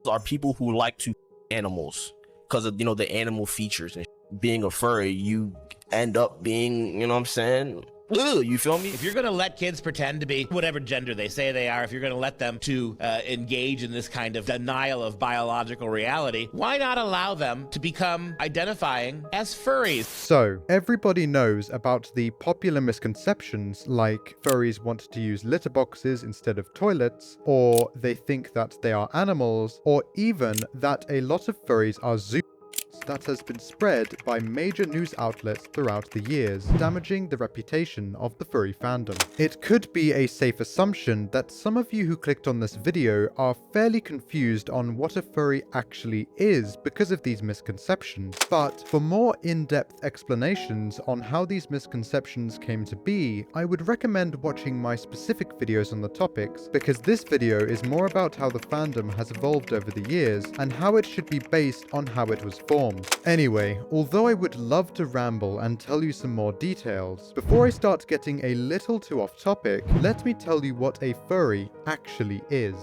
are people who like to animals because of, the animal features. And being a furry, you end up being, what I'm saying? Ugh, you feel me? If you're gonna let kids pretend to be whatever gender they say they are, if you're gonna let them to engage in this kind of denial of biological reality, why not allow them to become identifying as furries? So, everybody knows about the popular misconceptions like furries want to use litter boxes instead of toilets, or they think that they are animals, or even that a lot of furries are zoos. That has been spread by major news outlets throughout the years, damaging the reputation of the furry fandom. It could be a safe assumption that some of you who clicked on this video are fairly confused on what a furry actually is because of these misconceptions, but for more in-depth explanations on how these misconceptions came to be, I would recommend watching my specific videos on the topics, because this video is more about how the fandom has evolved over the years and how it should be based on how it was formed. Anyway, although I would love to ramble and tell you some more details, before I start getting a little too off topic, let me tell you what a furry actually is.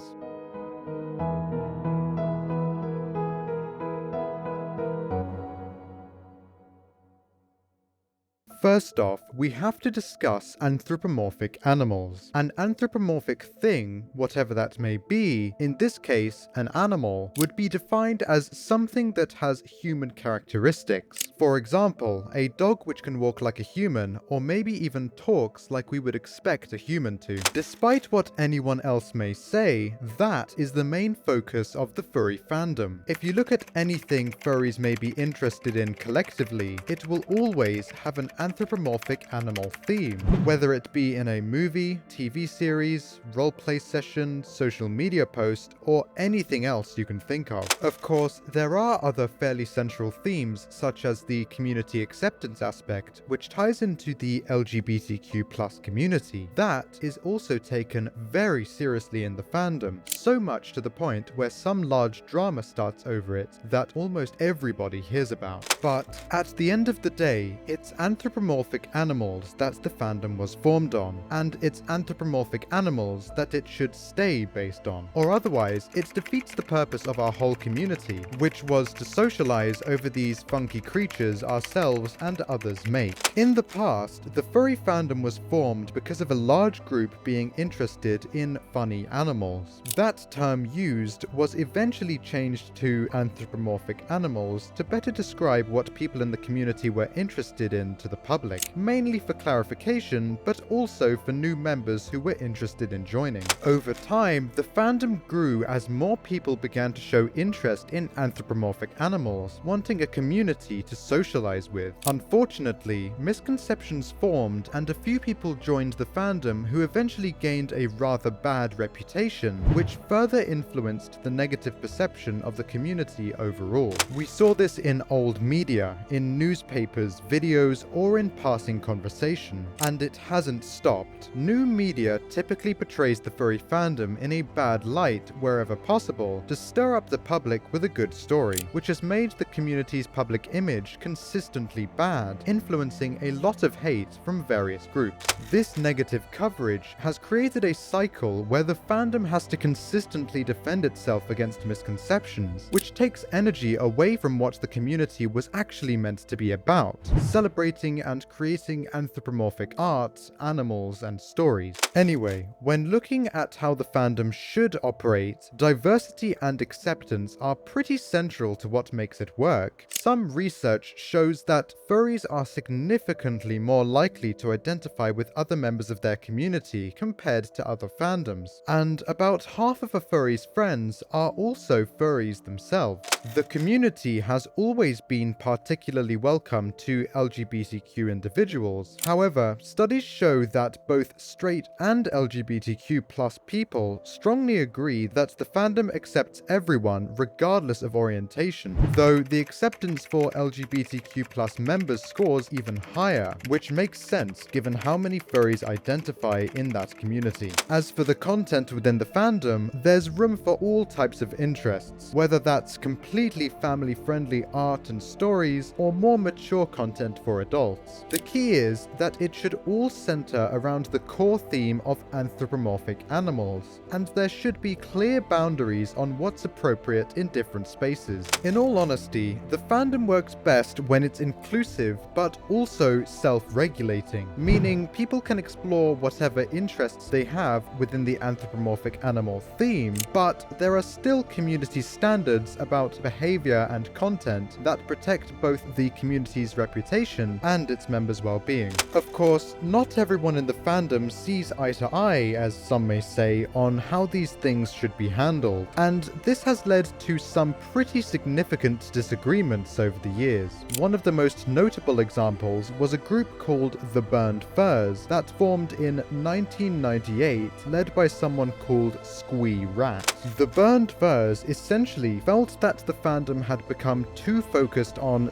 First off, we have to discuss anthropomorphic animals. An anthropomorphic thing, whatever that may be, in this case an animal, would be defined as something that has human characteristics. For example, a dog which can walk like a human, or maybe even talks like we would expect a human to. Despite what anyone else may say, that is the main focus of the furry fandom. If you look at anything furries may be interested in collectively, it will always have an anthropomorphic animal theme, whether it be in a movie, TV series, roleplay session, social media post, or anything else you can think of. Of course, there are other fairly central themes, such as the community acceptance aspect, which ties into the LGBTQ+ community. That is also taken very seriously in the fandom, so much to the point where some large drama starts over it that almost everybody hears about. But at the end of the day, it's anthropomorphic animals that the fandom was formed on, and it's anthropomorphic animals that it should stay based on. Or otherwise, it defeats the purpose of our whole community, which was to socialize over these funky creatures ourselves and others make. In the past, the furry fandom was formed because of a large group being interested in funny animals. That term used was eventually changed to anthropomorphic animals to better describe what people in the community were interested in to the public, mainly for clarification, but also for new members who were interested in joining. Over time, the fandom grew as more people began to show interest in anthropomorphic animals, wanting a community to socialize with. Unfortunately, misconceptions formed and a few people joined the fandom who eventually gained a rather bad reputation, which further influenced the negative perception of the community overall. We saw this in old media, in newspapers, videos, or in passing conversation, and it hasn't stopped. New media typically portrays the furry fandom in a bad light wherever possible to stir up the public with a good story, which has made the community's public image consistently bad, influencing a lot of hate from various groups. This negative coverage has created a cycle where the fandom has to consistently defend itself against misconceptions, which takes energy away from what the community was actually meant to be about, celebrating and creating anthropomorphic art, animals, and stories. Anyway, when looking at how the fandom should operate, diversity and acceptance are pretty central to what makes it work. Some research shows that furries are significantly more likely to identify with other members of their community compared to other fandoms, and about half of a furry's friends are also furries themselves. The community has always been particularly welcome to LGBTQ individuals. However, studies show that both straight and LGBTQ+ people strongly agree that the fandom accepts everyone regardless of orientation, though the acceptance for LGBTQ+ members scores even higher, which makes sense given how many furries identify in that community. As for the content within the fandom, there's room for all types of interests, whether that's completely family-friendly art and stories, or more mature content for adults. elements. The key is that it should all center around the core theme of anthropomorphic animals, and there should be clear boundaries on what's appropriate in different spaces. In all honesty, the fandom works best when it's inclusive but also self-regulating, meaning people can explore whatever interests they have within the anthropomorphic animal theme, but there are still community standards about behavior and content that protect both the community's reputation and its members' well-being. Of course, not everyone in the fandom sees eye to eye, as some may say, on how these things should be handled, and this has led to some pretty significant disagreements over the years. One of the most notable examples was a group called the Burned Furs that formed in 1998, led by someone called Squee Rat. The Burned Furs essentially felt that the fandom had become too focused on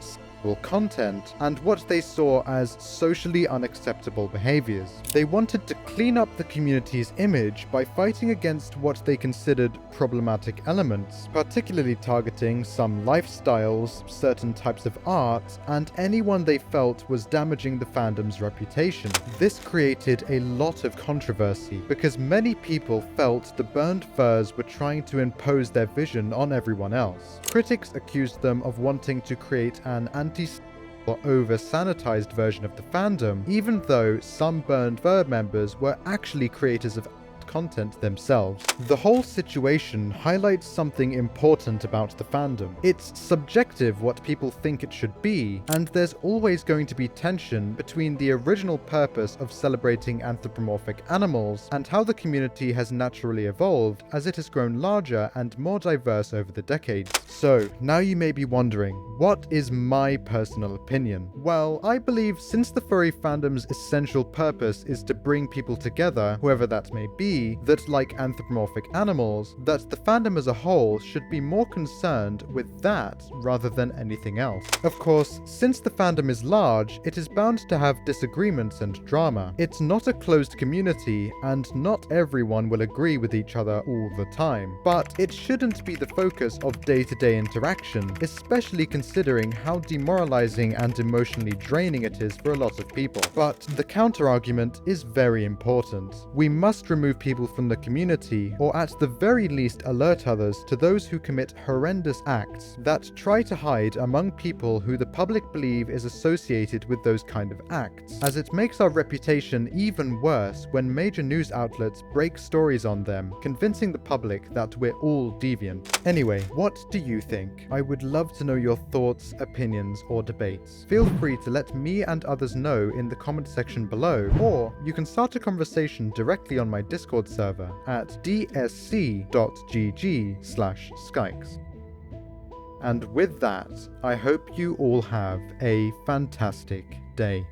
content and what they saw as socially unacceptable behaviors. They wanted to clean up the community's image by fighting against what they considered problematic elements, particularly targeting some lifestyles, certain types of art, and anyone they felt was damaging the fandom's reputation. This created a lot of controversy because many people felt the Burned Furs were trying to impose their vision on everyone else. Critics accused them of wanting to create an or over-sanitized version of the fandom, even though some Burned Fur members were actually creators of content themselves. The whole situation highlights something important about the fandom. It's subjective what people think it should be, and there's always going to be tension between the original purpose of celebrating anthropomorphic animals and how the community has naturally evolved as it has grown larger and more diverse over the decades. So, now you may be wondering, what is my personal opinion? Well, I believe since the furry fandom's essential purpose is to bring people together, whoever that may be, that like anthropomorphic animals, that the fandom as a whole should be more concerned with that rather than anything else. Of course, since the fandom is large, it is bound to have disagreements and drama. It's not a closed community, and not everyone will agree with each other all the time. But it shouldn't be the focus of day-to-day interaction, especially considering how demoralizing and emotionally draining it is for a lot of people. But the counter-argument is very important. We must remove people from the community, or at the very least alert others to those who commit horrendous acts that try to hide among people who the public believe is associated with those kind of acts, as it makes our reputation even worse when major news outlets break stories on them, convincing the public that we're all deviant. Anyway, what do you think? I would love to know your thoughts, opinions, or debates. Feel free to let me and others know in the comment section below, or you can start a conversation directly on my Discord server at dsc.gg/skykes. And with that, I hope you all have a fantastic day.